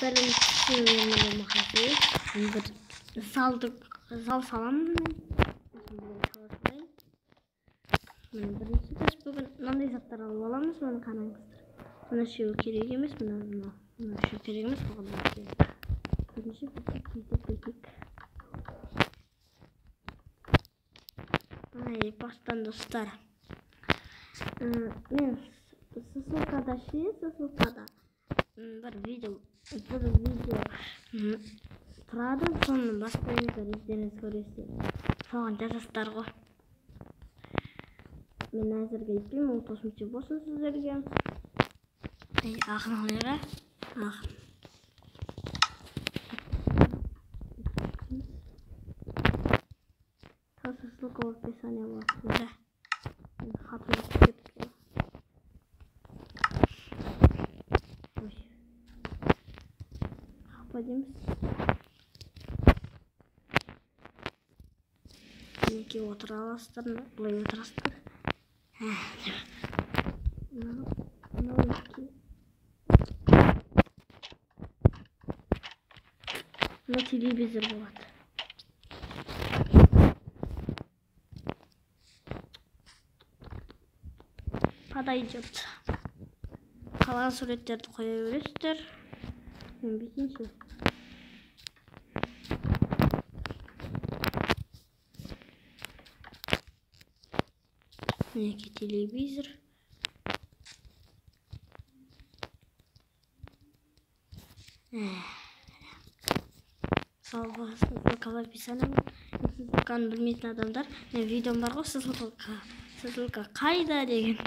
Берем макаси. Bir sal salamын. Birinchi taş bugün mындай zаттар алып аламыз. Мына караңыздар. Мына şu керек емес, мына şu керек емес болған. Бірінші битек. Ай, бастан достар. Мен ссылкада bir video тұрады, соны баспаңыздар, өздеріңіз көресіздер. Соған жазасыздар ғой. Мен әзірге айтпаймын, ол тосыншы болсын сіздерге. Ақын алайға. Ақын. Ссылка в описании болады. Хатымды кетіп қой. Пойдеміз. Неке отыра аласыздар, бұлай отырасыздар. Мына телевизор болады. Подойдет. Қалған суреттерді қоя бересіздер. Мен бетінші. Неке телевизор. Ссылка в описании. Ссылканы білмейтін адамдар. Мен видеом бар ғой, ссылка қайда деген.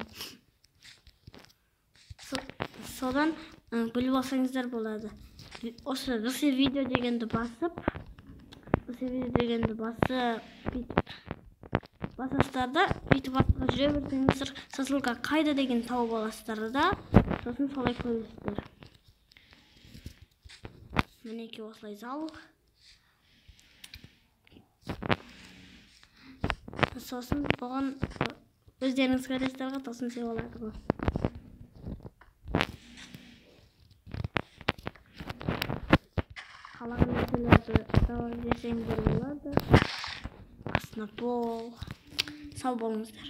Содан біліп алсаңыздар болады. Осы осы видео дегенді басып, басасыздар да, бүйтіп артқа жүре берсеңіздер, ссылка қайда деген тауып аласыздар да, сосын солай көресіздер. Мінеки осылай зал. Сосын бұған өздеріңіз көресіздер ғой, тосын сей болады ғой. Қалаған нәрселерді тауып жесеңіздер болады. Астына бол. Сау болыңыздар.